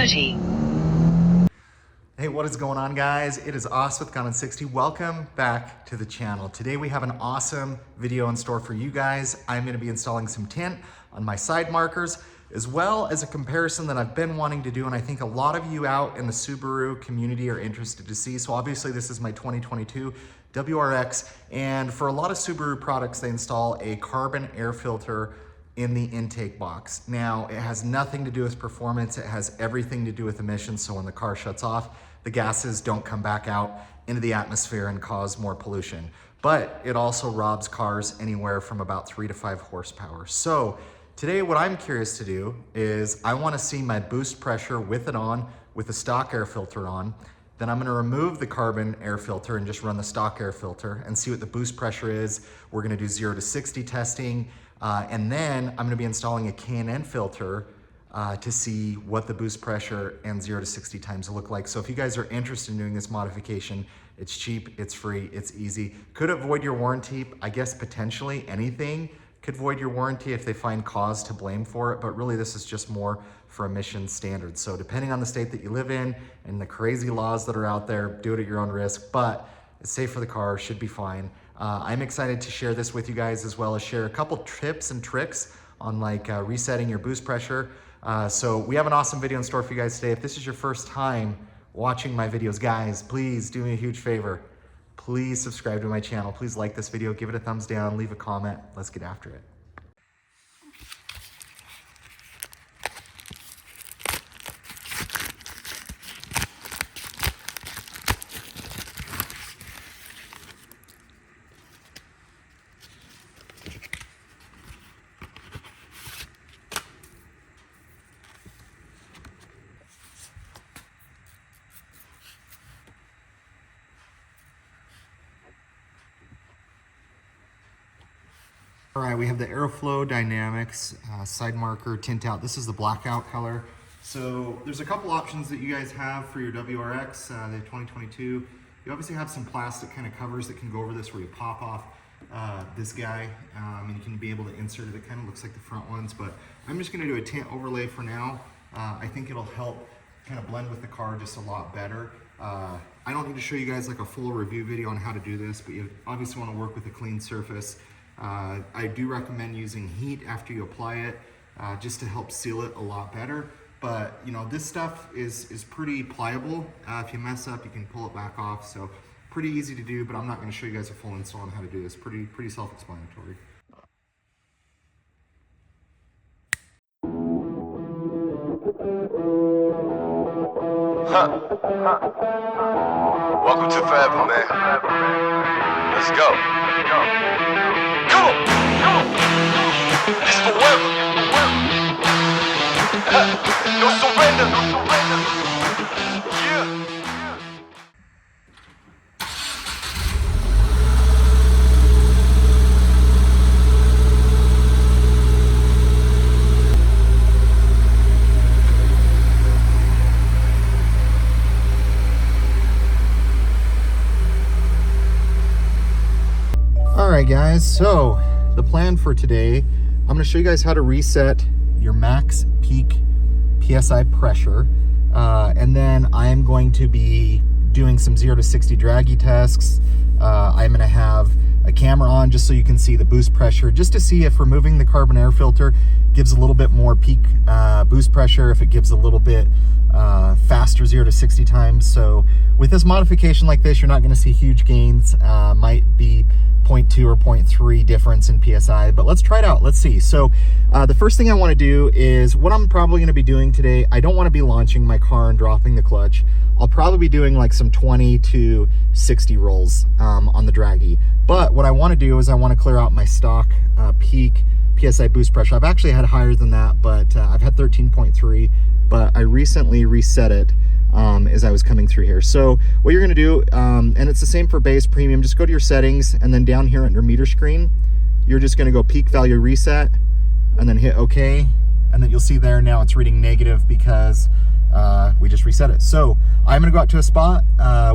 30. Hey, what is going on, guys? It is Os with Gone in 60. Welcome back to the channel. Today we have an awesome video in store for you guys. I'm going to be installing some tint on my side markers, as well as a comparison that I've been wanting to do, and I think a lot of you out in the Subaru community are interested to see. So obviously this is my 2022 WRX, and for a lot of Subaru products, they install a carbon air filter in the intake box. Now, it has nothing to do with performance. It has everything to do with emissions. So when the car shuts off, the gases don't come back out into the atmosphere and cause more pollution. But it also robs cars anywhere from about 3 to 5 horsepower. So today what I'm curious to do is I want to see my boost pressure with it on, with the stock air filter on. Then I'm going to remove the carbon air filter and just run the stock air filter and see what the boost pressure is. We're going to do 0 to 60 testing. And then I'm going to be installing a K&N filter to see what the boost pressure and 0 to 60 times look like. So if you guys are interested in doing this modification, it's cheap, it's free, it's easy. Could it void your warranty? I guess potentially anything could void your warranty if they find cause to blame for it, but really this is just more for emission standards. So depending on the state that you live in and the crazy laws that are out there, do it at your own risk, but it's safe for the car, should be fine. I'm excited to share this with you guys, as well as share a couple tips and tricks on like resetting your boost pressure. So we have an awesome video in store for you guys today. If this is your first time watching my videos, guys, please do me a huge favor. Please subscribe to my channel. Please like this video, give it a thumbs down, leave a comment. Let's get after it. All right, we have the Airflow Dynamics side marker tint out. This is the blackout color. So there's a couple options that you guys have for your WRX, the 2022. You obviously have some plastic kind of covers that can go over this, where you pop off this guy, and you can be able to insert it. It kind of looks like the front ones, but I'm just gonna do a tint overlay for now. I think it'll help kind of blend with the car just a lot better. I don't need to show you guys like a full review video on how to do this, but you obviously wanna work with a clean surface. I do recommend using heat after you apply it, just to help seal it a lot better. But you know, this stuff is pretty pliable. If you mess up, you can pull it back off. So pretty easy to do, but I'm not going to show you guys a full install on how to do this. Pretty self-explanatory. Welcome to Forever, man. Let's go. Come on. This forever. No surrender. Yeah. All right, guys, so the plan for today, I'm going to show you guys how to reset your max peak PSI pressure, and then I'm going to be doing some 0 to 60 Dragy tests. I'm going to have a camera on just so you can see the boost pressure, just to see if removing the carbon air filter gives a little bit more peak boost pressure, if it gives a little bit faster 0 to 60 times. So with this modification like this, you're not going to see huge gains. Might be 0.2 or 0.3 difference in PSI, but let's try it out. Let's see. So the first thing I want to do is what I'm probably going to be doing today. I don't want to be launching my car and dropping the clutch. I'll probably be doing like some 20 to 60 rolls on the Dragy. But what I want to do is I want to clear out my stock peak PSI boost pressure. I've actually had higher than that, but I've had 13.3, but I recently reset it as I was coming through here. So what you're gonna do, and it's the same for base, premium, just go to your settings, and then down here under meter screen, you're just gonna go peak value reset, and then hit OK, and then you'll see there now it's reading negative because we just reset it. So I'm gonna go out to a spot.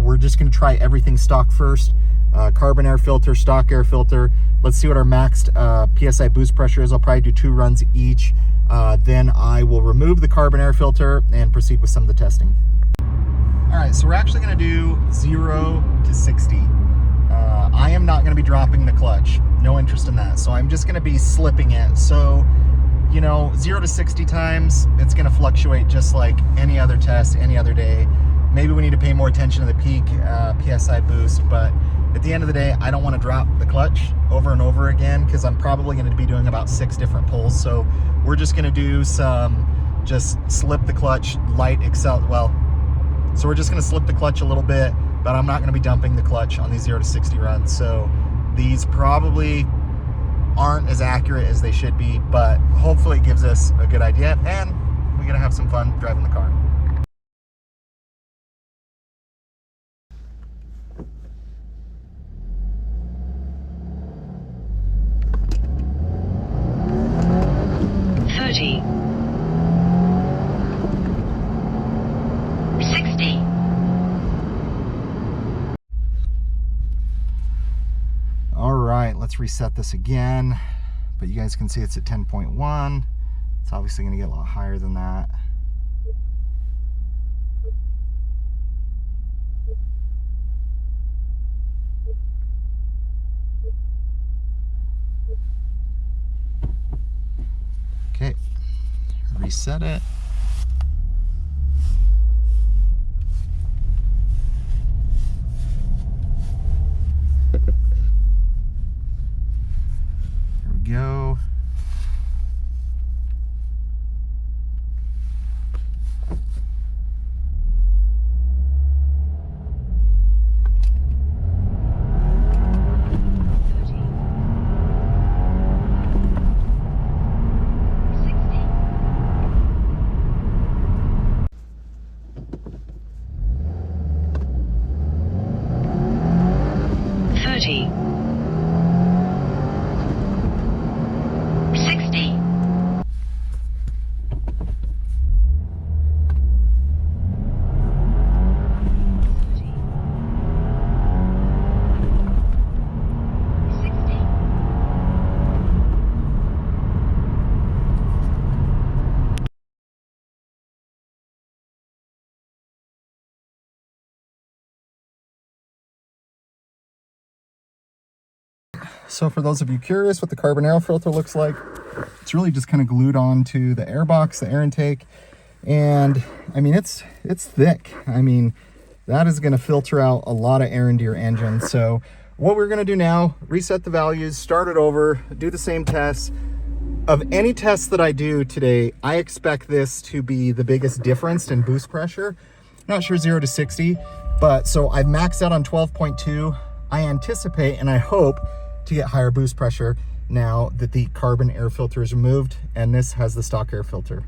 We're just gonna try everything stock first. Carbon air filter, stock air filter. Let's see what our maxed PSI boost pressure is. I'll probably do 2 runs each. Then I will remove the carbon air filter and proceed with some of the testing. All right, so we're actually gonna do 0 to 60. I am not gonna be dropping the clutch, no interest in that. So I'm just gonna be slipping it. So, you know, 0 to 60 times, it's gonna fluctuate just like any other test, any other day. Maybe we need to pay more attention to the peak PSI boost, but at the end of the day, I don't wanna drop the clutch over and over again because I'm probably gonna be doing about 6 different pulls. So we're just gonna do just slip the clutch, light accel, well, so we're just gonna slip the clutch a little bit, but I'm not gonna be dumping the clutch on these 0 to 60 runs. So these probably aren't as accurate as they should be, but hopefully it gives us a good idea and we're gonna have some fun driving the car. All right, let's reset this again, but you guys can see it's at 10.1. It's obviously gonna get a lot higher than that. Okay, reset it. There we go. So for those of you curious what the carbon air filter looks like, it's really just kind of glued onto the air box, the air intake. And I mean, it's thick. I mean, that is going to filter out a lot of air into your engine. So what we're going to do now, reset the values, start it over, do the same tests. Of any tests that I do today, I expect this to be the biggest difference in boost pressure. Not sure 0 to 60, but so I've maxed out on 12.2. I anticipate and I hope to get higher boost pressure now that the carbon air filter is removed and this has the stock air filter.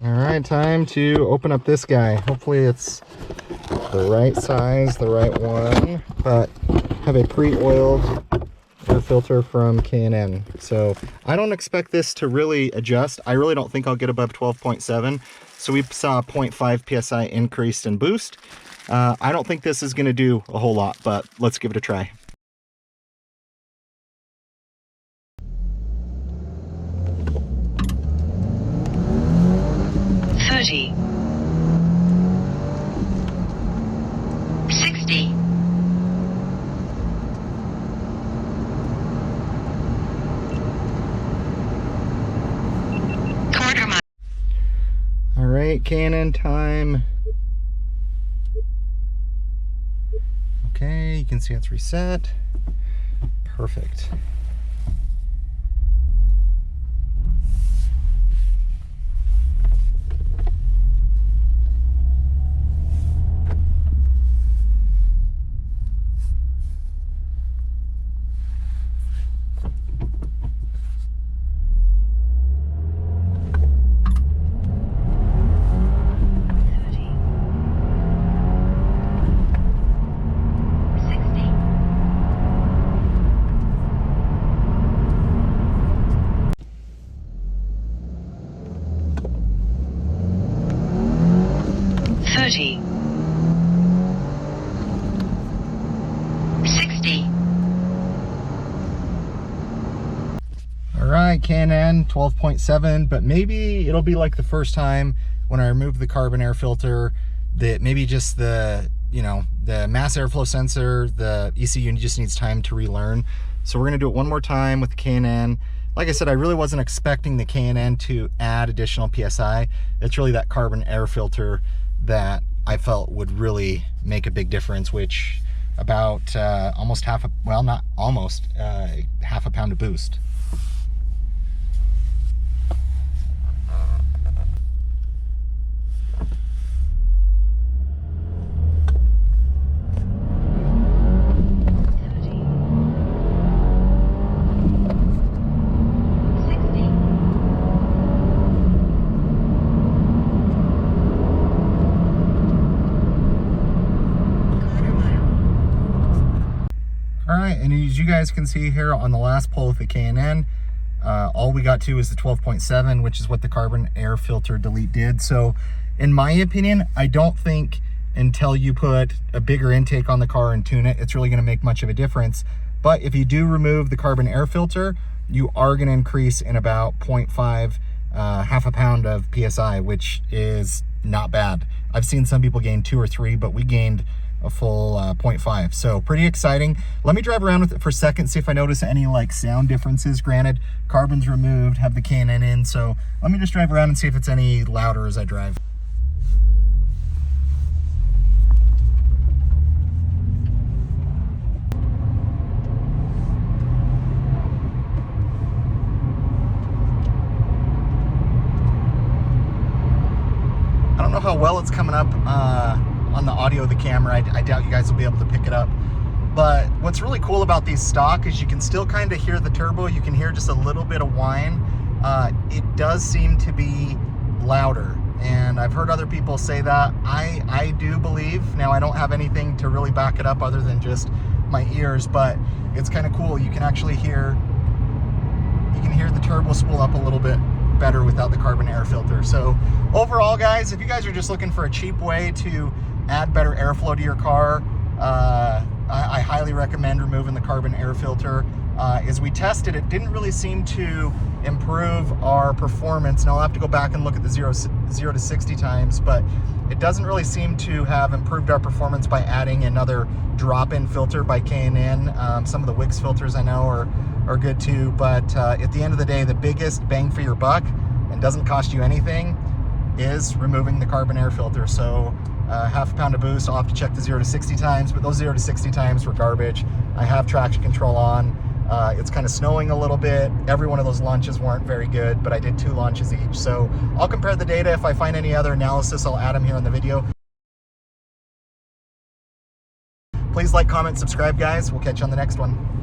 All right, time to open up this guy. Hopefully it's the right size, the right one, but have a pre-oiled air filter from K&N. So I don't expect this to really adjust. I really don't think I'll get above 12.7. So we saw a 0.5 PSI increase in boost. I don't think this is gonna do a whole lot, but let's give it a try. All right, K&N time. Okay, you can see it's reset. Perfect. K&N 12.7, but maybe it'll be like the first time when I remove the carbon air filter that maybe just the, you know, the mass airflow sensor, the ECU just needs time to relearn. So we're gonna do it one more time with the K&N. Like I said, I really wasn't expecting the K&N to add additional PSI. It's really that carbon air filter that I felt would really make a big difference, which about almost half a, well, not almost, half a pound of boost. All right, and as you guys can see here on the last pull with the K&N, all we got to is the 12.7, which is what the carbon air filter delete did. So in my opinion, I don't think until you put a bigger intake on the car and tune it, it's really gonna make much of a difference. But if you do remove the carbon air filter, you are gonna increase in about 0.5, half a pound of PSI, which is not bad. I've seen some people gain 2 or 3, but we gained a full 0.5. So pretty exciting. Let me drive around with it for a second, see if I notice any like sound differences. Granted, carbon's removed, have the K&N in, so let me just drive around and see if it's any louder as I drive. I don't know how well it's coming up on the audio of the camera. I doubt you guys will be able to pick it up. But what's really cool about these stock is you can still kind of hear the turbo. You can hear just a little bit of whine. It does seem to be louder, and I've heard other people say that. I do believe, now I don't have anything to really back it up other than just my ears, but it's kind of cool. You can actually hear, the turbo spool up a little bit better without the carbon air filter. So overall, guys, if you guys are just looking for a cheap way to add better airflow to your car, I highly recommend removing the carbon air filter. As we tested, it didn't really seem to improve our performance. Now I'll have to go back and look at the 0 to 60 times, but it doesn't really seem to have improved our performance by adding another drop-in filter by K&N. Some of the Wix filters I know are good too, but at the end of the day, the biggest bang for your buck, and doesn't cost you anything, is removing the carbon air filter. So half a pound of boost. I'll have to check the 0 to 60 times, but those 0 to 60 times were garbage. I have traction control on. It's kind of snowing a little bit. Every one of those launches weren't very good, but I did 2 launches each. So I'll compare the data. If I find any other analysis, I'll add them here in the video. Please like, comment, subscribe, guys. We'll catch you on the next one.